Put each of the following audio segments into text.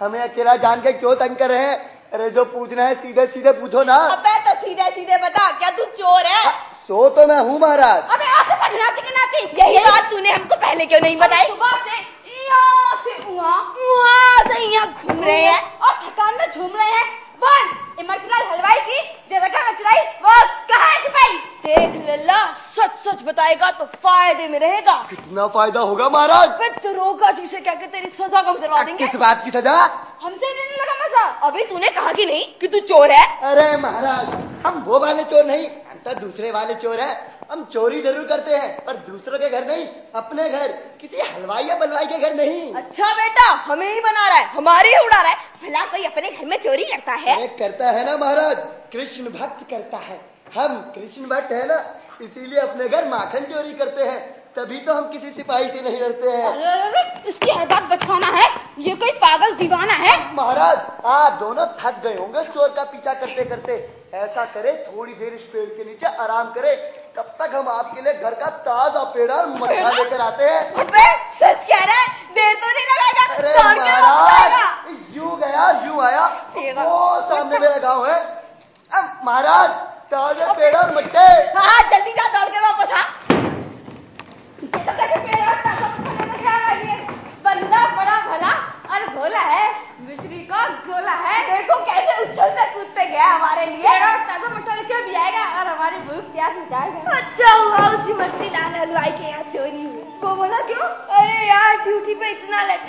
हमें अकेला जान के क्यों तंग कर रहे हैं? अरे जो पूछना है सीधे सीधे पूछो ना। अबे तो सीधे सीधे बता, क्या तू चोर है? सो तो मैं हूँ महाराज। अबे आंखें पकड़ाती के नाती, यही बात तूने हमको पहले क्यों नहीं बताई? सुबह से यहाँ से वहाँ से यहाँ घूम रहे हैं और थकान में झूम रहे हैं। बोल इमरतलाल हलवाई की जो रकम चुराई वो कहाँ है छिपाई? देख लल्ला, सच सच बताएगा तो फायदे में रहेगा। कितना फायदा होगा महाराज? दरोगा जी से क्या के तेरी सजा कम करवा देंगे। किस बात की सजा? हमसे नहीं लगा मजा। अभी तूने कहा कि नहीं कि तू चोर है? अरे महाराज, हम वो वाले चोर नहीं, हम तो दूसरे वाले चोर हैं। हम चोरी जरूर करते हैं पर दूसरों के घर नहीं, अपने घर, किसी हलवाई या बलवाई के घर नहीं। अच्छा बेटा, हमें ही बना रहा है, हमारी ही उड़ा रहा है। भला कोई अपने घर में चोरी करता है? अरे करता है ना महाराज, कृष्ण भक्त करता है। हम कृष्ण भक्त है ना, इसीलिए अपने घर माखन चोरी करते हैं। तभी तो हम किसी सिपाही से नहीं डरते हैं। अरे इसकी हैबत बचाना है, ये कोई पागल दीवाना है। महाराज आप दोनों थक गए होंगे चोर का पीछा करते करते। ऐसा करे थोड़ी देर इस पेड़ के नीचे आराम करे, तब तक हम आपके लिए घर का ताजा पेड़ और मट्ठा लेकर आते हैं। अबे सच कह रहा है, देर तो नहीं लगाएगा? अरे महाराज यूं गया यूं आया, वो सामने मेरा गाँव है। अब महाराज ताजे पेड़ और मट्ठे। हाँ जल्दी जा, दौड़ के वापस आ। बंदा बड़ा भला और भोला है, मिश्री का गोला है। देखो कैसे उछलते कूदते गया हमारे लिए। ताजा मट्ठा लेके भी आएगा और हमारी भूख प्यास मिटाएगा। अच्छा हुआ उसी मट्टी लाल हलवाई के यहाँ चोरी हुई। वो बोला क्यों? अरे यार ड्यूटी पे इतना लेट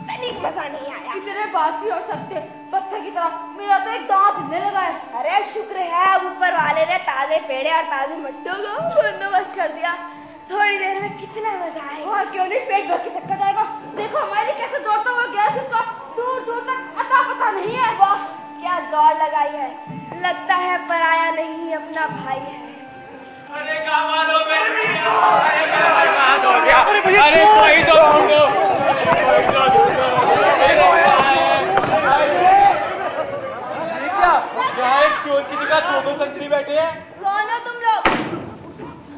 तनिक मजा नहीं आया। कितने बासी और सत्य पत्थर की तरह मेरा तो एक दांत हिलने लगा है। अरे शुक्र है अब ऊपर वाले ने ताजे पेड़े और ताजे मट्टों का बंदोबस्त कर दिया। थोड़ी देर में कितना मजा आएगा। वहाँ क्यों नहीं पेट भर के चक्कर जाएगा। देखो हमारे लिए कैसे दौड़ता हुआ गया, जिसका दूर दूर तक अता पता नहीं है। वाह क्या दौड़ लगाई है, लगता है पराया नहीं अपना भाई है। अरे कामालो मेरे भैया, अरे मेरा भाई कहाँ दौड़ गया? अरे कोई तो ढूंढो। ये क्या? यहाँ एक चोर की जगह दो संतरी बैठे हैं। कौन हो तुम लोग?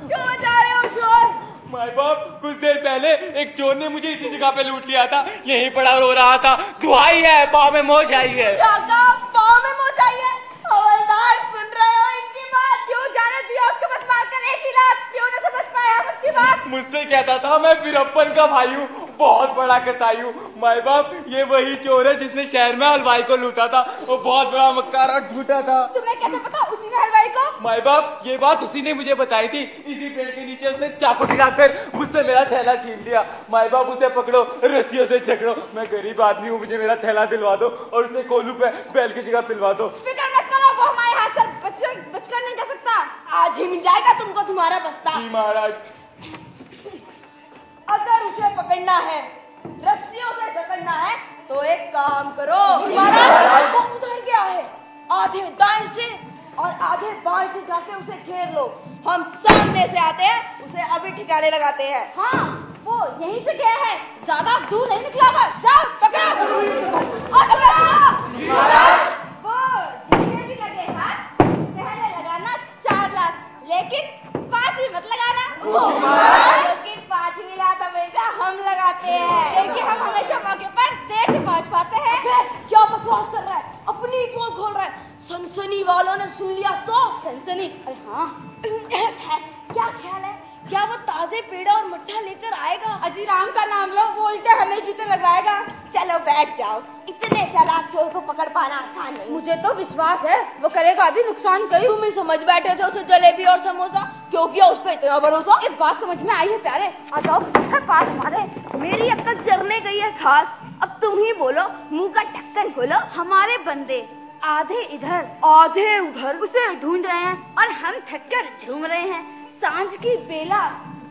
क्यों मचा रहे हो शोर? माय बाप, कुछ देर पहले एक चोर ने मुझे इसी जगह पे लूट लिया था, यहीं पड़ा रो रहा था। दुहाई है, पाँव में मोच आई है। क्या कहा? पाँव में मोच आई है? हवलदार सुन रहे हो इनकी बात? क्यों जाने दिया उसको बस मारकर एक ही लात? क्यों न समझ पाया आप उसकी बात? मुझसे कहता था मैं वीरप्पन का भाई हूँ, बहुत बड़ा कसाई हूँ। माय बाप ये वही चोर है जिसने शहर में हलवाई को लूटा था। वो बहुत बड़ा मक्कार और झूठा था। तुम्हें कैसे पता उसी ने हलवाई को? माय बाप ये बात उसी ने मुझे बताई थी। इसी पेड़ के नीचे उसने चाकू दिखाकर मुझसे मेरा थैला छीन लिया। माय बाप उसे पकड़ो, रस्सियों से झगड़ो। मैं गरीब आदमी हूँ, मुझे मेरा थैला दिलवा दो और उसे कोलू पे बैल की जगह पिलवा दो। फिक्र मत करो, वो हमारे हाथ से बचकर नहीं जा सकता। आज ही मिल जाएगा तुमको तुम्हारा बस्ता। जी महाराज। अगर उसे पकड़ना है, रस्सियों से जकड़ना है तो एक काम करो। महाराज वो उधर गया है, आधे दाएं से और आधे बाएं से जाके उसे घेर लो। हम सामने से आते हैं, उसे अभी ठिकाने लगाते हैं। हाँ वो यहीं से गया है, ज्यादा दूर नहीं निकला होगा। जाओ पकड़ो और पकड़ो। महाराज वो जितने भी लगे हाथ पहले लगाना 4 लाख, लेकिन 5वीं मत लगाना। क्योंकि 5वीं लात हमेशा हम लगाते हैं, क्योंकि हम हमेशा मौके पर देर से पहुंच पाते हैं। क्या बकवास कर रहा है, अपनी पोल खोल रहा है। सनसनी वालों ने सुन लिया तो सनसनी। अरे हाँ क्या ख्याल है, क्या वो ताजे पेड़ा और मट्ठा लेकर आएगा? अजी राम का नाम लो, वो उल्टे हमें जीते लगाएगा। चलो बैठ जाओ, इतने चालाक चोर को पकड़ पाना आसान नहीं। मुझे तो विश्वास है वो करेगा अभी नुकसान कहीं। तुम ही समझ बैठे थे उसे जलेबी और समोसा, क्यों किया उस पे इतना भरोसा? एक बात समझ में आई है प्यारे, आ जाओ पास हमारे। मेरी अक्ल चरने गई है खास, अब तुम ही बोलो, मुंह का ढक्कन खोलो। हमारे बंदे आधे इधर आधे उधर उसे ढूंढ रहे हैं और हम थक कर झूम रहे हैं। सांझ की बेला,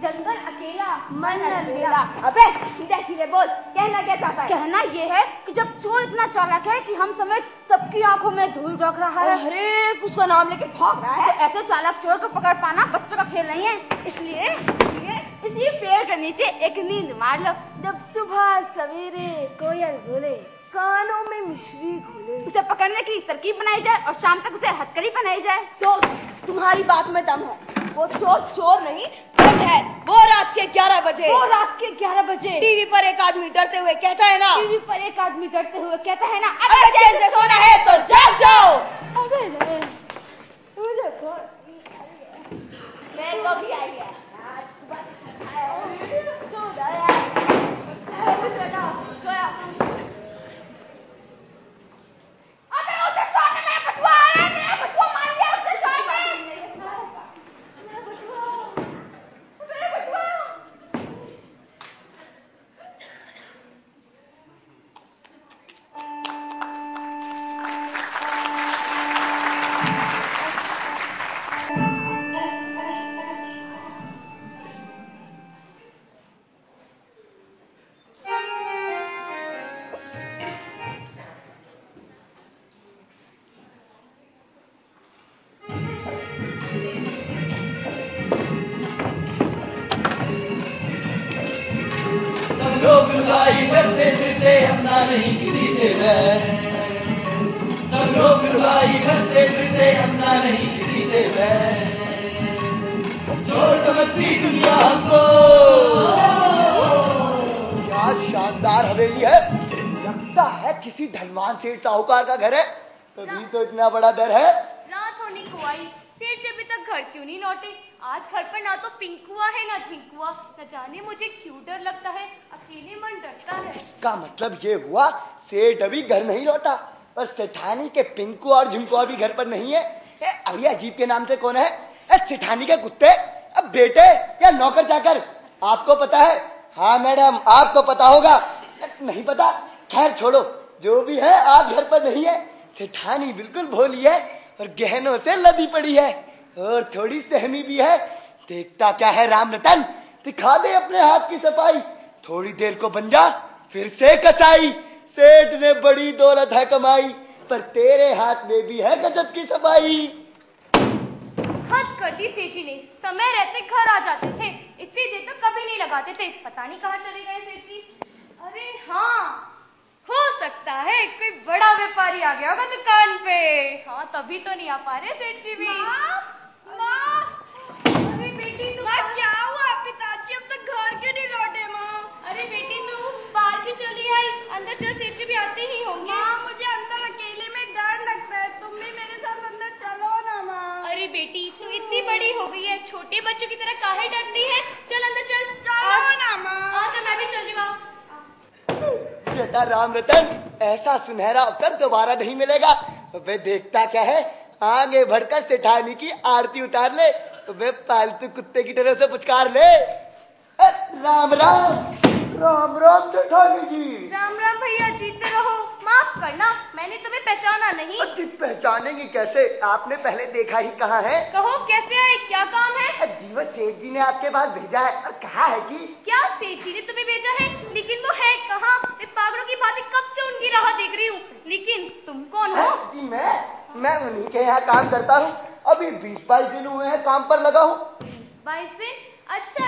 जंगल अकेला, मन अलबेला। अबे सीधे सीधे बोल, कहना क्या चाहता है? कहना ये है कि जब चोर इतना चालाक है कि हम समेत सबकी आंखों में धूल झोंक रहा है, हर एक उसका नाम लेके भौंक रहा है, तो ऐसे चालाक चोर को पकड़ पाना बच्चों का खेल नहीं है। इसलिए इसी पेड़ के नीचे एक नींद मार लो। जब सुबह सवेरे कोयल बोले, कानों में मिश्री घोले, उसे पकड़ने की तरकीब बनाई जाए और शाम तक उसे हथकड़ी बनाई जाए। तो तुम्हारी बात में दम है, वो चोर चोर नहीं सच है, वो रात के 11 बजे, वो रात के 11 बजे टीवी पर एक आदमी डरते हुए कहता है ना, टीवी पर एक आदमी डरते हुए कहता है ना, अगर चैन से सोना है तो जाग जाओ। अबे नहीं, मुझे बहुत मैं तो भी आई है, आज सुबह से थका हूं, सो गया, सोया। अबे उसे छोड़ने, मेरा बटुआ आ रहा है, मेरा बटुआ मार लिया, उसे छोड़ने, मेरा बटुआ, मेरा बटुआ। लोग लुगाई बसते फिरते अपना नहीं किसी से बैर, सब लोग लुगाई बसते फिरते अपना नहीं किसी से बैर, चोर समझती दुनिया हमको। क्या शानदार हवेली है, लगता है किसी धनवान सेठ साहूकार का घर है, तभी तो इतना बड़ा दर है। रात होने को आई, सेठ जी अभी तक घर क्यों नहीं लौटे? आज घर पर ना तो पिंकुआ है ना झिंकुआ, न जाने मुझे क्यों डर लगता है, अकेले मन डरता है। इसका मतलब ये हुआ सेठ अभी घर नहीं लौटा, और सेठानी के पिंकू और झिंकुआ भी घर पर नहीं है। अभी अजीब के नाम से कौन है? सेठानी के कुत्ते, अब बेटे या नौकर चाकर, आपको पता है? हाँ मैडम, आपको पता होगा। नहीं पता? खैर छोड़ो, जो भी है आप घर पर नहीं है। सेठानी बिल्कुल भोली है और गहनों से लदी पड़ी है और थोड़ी सहमी भी है। देखता क्या है राम रतन, दिखा दे अपने हाथ की सफाई, थोड़ी देर को बन जा फिर से कसाई। सेठ ने बड़ी दौलत है कमाई, पर तेरे हाथ में भी है गजब की सफाई। हद कर दी सेठ जी ने, समय रहते घर आ जाते थे, इतनी देर तक कभी नहीं लगाते थे, पता नहीं कहाँ चले गए सेठ जी। अरे हाँ, हो सकता है कोई बड़ा व्यापारी आ गया होगा दुकान पे। हाँ, तभी तो नहीं आ पा रहे सेठ जी भी। माँ, अरे बेटी तू क्या हुआ? पिताजी अब तक घर क्यों नहीं लौटे? माँ, अरे बेटी तू बाहर क्यों चली आई? अंदर चल, सेठ जी भी आते ही होंगे। माँ, मुझे अंदर अकेले में डर लगता है, तुम भी मेरे साथ अंदर चलो ना माँ। अरे बेटी तू इतनी बड़ी हो गई है, छोटे बच्चों की तरह काहे डरती है? चल अंदर चल। चलो ना माँ। तो मैं भी चल रही हूँ। बेटा राम रतन, ऐसा सुनहरा अवसर दोबारा नहीं मिलेगा। वे देखता क्या है, आगे बढ़कर सेठानी की आरती उतार ले, वे पालतू कुत्ते की तरह से पुचकार ले। राम राम, राम राम सेठानी जी। राम राम भैया, जीते रहो। माफ करना, मैंने तुम्हें पहचाना नहीं। अच्छी पहचानेंगी कैसे, आपने पहले देखा ही कहाँ है। कहो कैसे आए, क्या काम है? जीवन सेठ जी ने आपके पास भेजा है और कहा है कि क्या सेठ जी ने तुम्हें भेजा है? लेकिन वो है कहाँ? मैं पागलों की भांति कब से उनकी राह देख रही हूँ, लेकिन तुम कौन हो? जी मैं उन्हीं के यहाँ काम करता हूँ, अभी 20-22 दिन हुए हैं काम पर लगा हूँ। 20-22 दिन? अच्छा,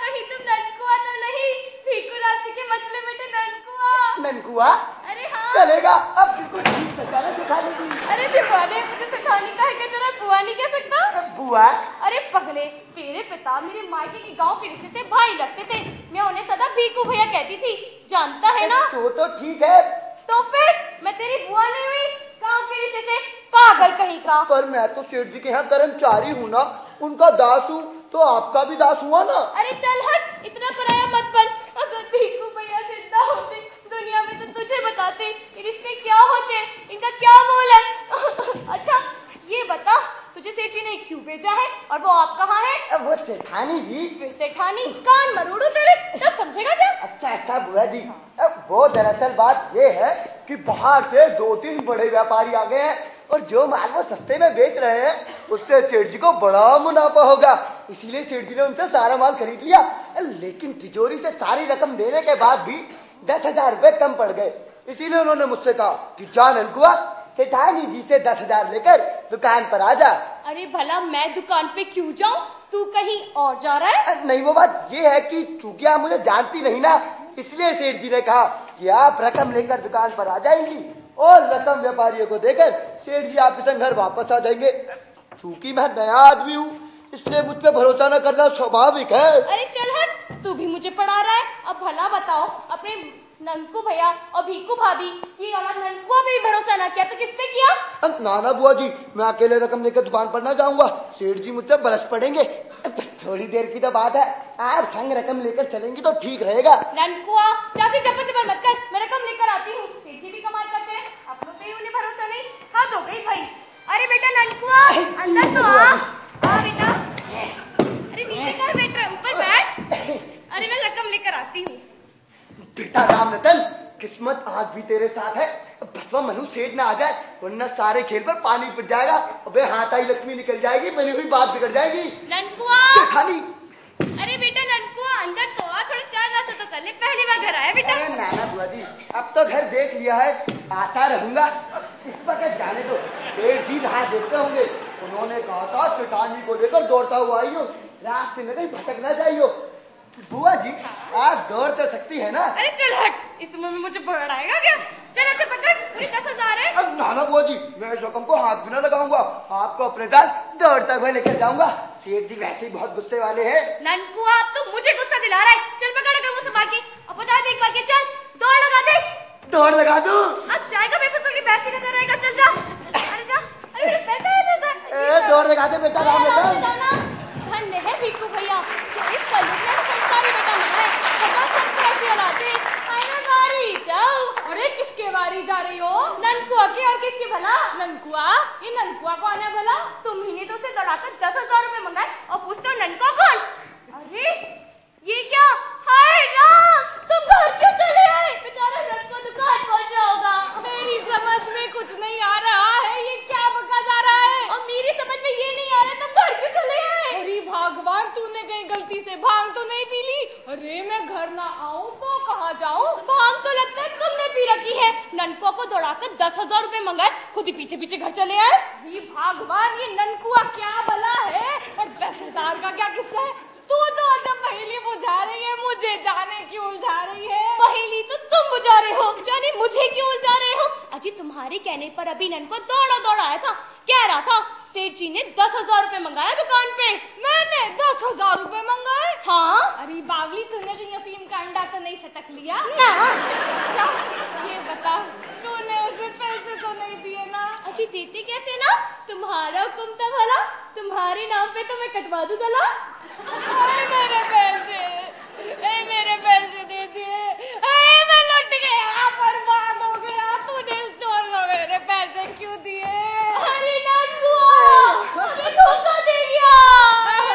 कहीं तुम ननकुआ तो नहीं? भीखूराम जी के मचले बेटे ननकुआ? ननकुआ? अरे हाँ, चलेगा, अब बिल्कुल ठीक पहचाना सेठानी जी। अरे दीवाने, मुझे सेठानी का है जरा बुआ नहीं कह सकता? बुआ? अरे पगले, तेरे पिता मेरे मायके के गांव के रिश्ते से भाई लगते थे, मैं उन्हें सदा भीखू भैया कहती थी, जानता है ना? तो ठीक है, तो फिर मैं तेरी बुआ नहीं हुई, गांव के रिश्ते से पागल कहीं का। पर मैं तो सेठ जी के यहाँ कर्मचारी हूँ ना, उनका दास हूँ, तो आपका भी दास हुआ ना। अरे चल हट, इतना पराया मत बन। अगर भीखू भैया जिंदा होते दुनिया में तो तुझे बताते ये रिश्ते क्या होते, इनका क्या मोल है। अच्छा ये बता, तुझे सेठ जी ने क्यों भेजा है और वो आप कहाँ है? वो सेठानी जी। फिर सेठानी, कान मरोड़ू तेरे, तब समझेगा क्या? अच्छा बुआ जी, वो दरअसल बात ये है कि बाहर से 2-3 बड़े व्यापारी आ गए हैं और जो माल वो सस्ते में बेच रहे हैं उससे सेठ जी को बड़ा मुनाफा होगा, इसीलिए सेठ जी ने उनसे सारा माल खरीद लिया। लेकिन तिजोरी से सारी रकम देने के बाद भी 10,000 रुपए कम पड़ गए, इसीलिए उन्होंने मुझसे कहा कि जा ननकुआ, सेठानी जी से 10,000 लेकर दुकान पर आ जा। अरे भला मैं दुकान पे क्यों जाऊं, तू कहीं और जा रहा है? नहीं, वो बात ये है कि चूंकि आप मुझे जानती नहीं ना, इसलिए सेठ जी ने कहा कि आप रकम लेकर दुकान पर आ जाएंगी और रकम व्यापारियों को देकर सेठ जी आपके संग घर वापस आ जाएंगे। चूंकि मैं नया आदमी हूँ इसलिए मुझ पे भरोसा न करना स्वाभाविक है। अरे चल हट, तू भी मुझे पढ़ा रहा है। अब भला बताओ, अपने ननकू भैया और भीकू भाभी की औलाद ननकुआ पे भी भरोसा ना किया तो किस पे किया? नाना बुआ जी, मैं अकेले रकम लेकर दुकान पर ना जाऊंगा, सेठ जी मुझसे बरस पड़ेंगे। बस थोड़ी देर की तो बात है, आप संग रकम लेकर चलेंगी तो ठीक रहेगा। ननकुआ चाची चप्पल चप्पल मत कर, मैं रकम लेकर आती हूँ। सेठ जी भी कमाल करते हैं, अपनों पे ही उन्हें भरोसा नहीं। हाँ तो गई भाई। अरे बेटा ननकुआ अंदर तो आ बेटा। अरे नीचे कर बेटा, ऊपर बैठ। अरे मैं रकम लेकर आती हूँ। बेटा राम रतन, किस्मत आज भी तेरे साथ है। बसवा मनु सेठ ना आ जाए, वरना सारे खेल पर पानी पड़ जाएगा। अबे हाथ आई लक्ष्मी निकल जाएगी, बनी हुई बात बिगड़ जाएगी। ननकुआ खाली। अरे बेटा ननकुआ अंदर तो आ, थोड़ा चाय नाश्ता तो कर ले, पहली बार घर आया बेटा। अरे नाना बुआ जी, अब तो घर देख लिया है, आता रहूंगा। इस वक्त जाने दो, सेठ जी वहाँ देखते होंगे। उन्होंने कहा था सेठानी को लेकर दौड़ता हुआ आइयो, रास्ते में कहीं भटक ना जाइयो। बुआ जी आप दौड़ तो सकती है ना? अरे चल हट, इस उम्र में मुझे बढ़ाएगा क्या? चल अच्छा पकड़, पूरी 10,000 है। अब नाना बुआ जी, मैं इस रकम को हाथ भी ना लगाऊंगा, आपको अपने साथ दौड़ता हुआ लेकर जाऊंगा। सेठ जी वैसे ही बहुत गुस्से वाले हैं। ननकुआ तो मुझे गुस्सा दिला रहा है। चल पकड़ रकम को संभाल के और बता दे एक बार के, चल दौड़ लगा दे। दौड़ लगा दूं? अब जाएगा बेफिक्र की पैसे का रहेगा, चल जा। अरे जा, अरे बैठा है दौड़ लगा दे बेटा राम रतन। धन्य है भीकू भैया, जो इस कलयुग में संस्कारी बेटा मिला है। भगवान सबको ऐसी औलाद दे। आइए बारी जाओ। अरे किसके बारी जा रही हो? ननकुआ की, और किसके भला? ननकुआ? ये ननकुआ कौन है भला? तुम ही ने तो उसे दौड़ाकर 10,000 रुपए मंगाए और पूछते हो ननकुआ कौन? अरे ये क्या? हाय राम, तुम घर क्यों चले आए? बेचारा ननकुआ दुकान पहुंच रहा होगा। मेरी समझ में कुछ नहीं आ रहा है, ये क्या बका जा रहा है? और मेरी समझ में ये नहीं आ रहा तुम घर क्यों चले आए? अरे भगवान, तूने कहीं गलती से भांग तो नहीं पी ली? अरे मैं घर ना आऊं तो कहाँ जाऊं? भांग तो लगता है तुमने पी रखी है। ननकुआ को दौड़ाकर 10,000 रुपए मंगाए, खुद ही पीछे पीछे घर चले आए। ये भगवान, ये ननकुआ क्या भला है? और 10,000 का क्या किस्सा है? तू तो जब पहेली बुझा रही है, मुझे जाने क्यों उलझा रही है? पहेली तो तुम बुझा रहे हो, जाने मुझे क्यों उलझा रहे हो? अजी तुम्हारे कहने पर अभी ननकुआ दौड़ा दौड़ा आया था, कह रहा था सेठ जी ने 10,000 रुपए मंगाया दुकान पे। मैंने 10,000 रुपए मंगाए? हाँ। अरे बागली, तूने कहीं अफीम का अंडा तो नहीं सटक लिया ना। अच्छा ये बता, तूने उसे पैसे तो नहीं दिए ना? अजी देते कैसे ना, तुम्हारा हुक्म था भला, तुम्हारे नाम पे तो मैं कटवा दूं गला। मेरे पैसे दे दिए। मैं लुट गया, बर्बाद हो गया। तूने इस चोर को मेरे पैसे क्यों दिए? अरे ननकुआ, हमें धोखा दे गया।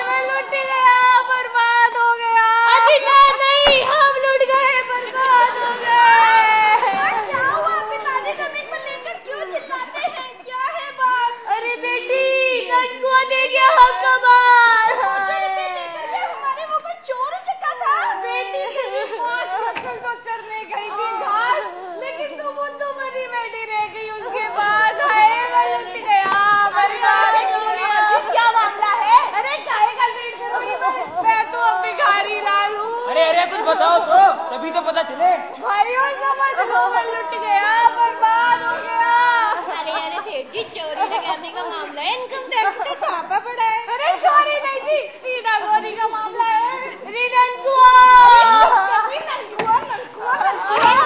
मैं लुट गया, बर्बाद हो गया। अजी मैं नहीं, हम लुट गए, बर्बाद हो गए। क्या हुआ? पिताजी जमीन पर लेकर क्यों चिल्लाते हैं? क्या है बात? अरे बेटी, ननकुआ दे गया हम कमाल। बेटी तेरी पांच फसल तो चरने गई थी घास, लेकिन तू बुद्धू बनी बैठी रह गई उसके पास। हाय मैं लुट गया, बर्बाद हो गया। क्या मामला है? अरे काहे का सेठ करोगी? मैं तो अब भिखारी लाल हूँ। अरे कुछ बताओ तो, तभी तो पता चले। भाइयों समझ लो, मैं लुट गया, बर्बाद हो गया। अरे सेठ जी, चोरी डकैती का मामला है, इनकम टैक्स से छापा पड़ा है। अरे चोरी नहीं जी, सीधा गोरी का मामला है।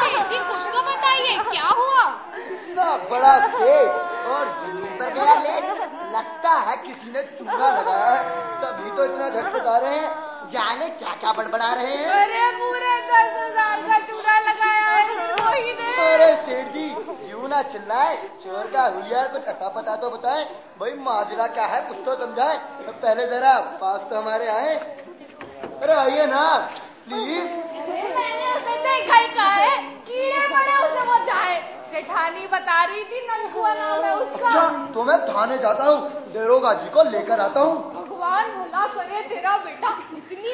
सेठ जी कुछ तो बताइए, क्या हुआ? इतना बड़ा सेठ और जमीन पर गया लेट, लगता है किसी ने चूना लगाया है, तभी तो इतना झटपटा रहे हैं। जाने क्या क्या बड़बड़ा रहे हैं। अरे पूरे 10,000 का चूना लगाया है निर्मोही ने। अरे सेठ जी क्यों ना चिल्लाए, चोर का हुलिया कुछ अता पता तो बताए। भाई माजरा क्या है कुछ तो समझाए। पहले जरा पास तो हमारे आए। अरे आइए ना प्लीज। मैंने उसे देखा ही कहा है, कीड़े पड़े उसे वो चाहे। जेठानी बता रही थी ननकुआ नाम है उसका। अच्छा तो मैं थाने जाता हूँ, दरोगा जी को लेकर आता हूँ। भगवान भला करे तेरा बेटा इतनी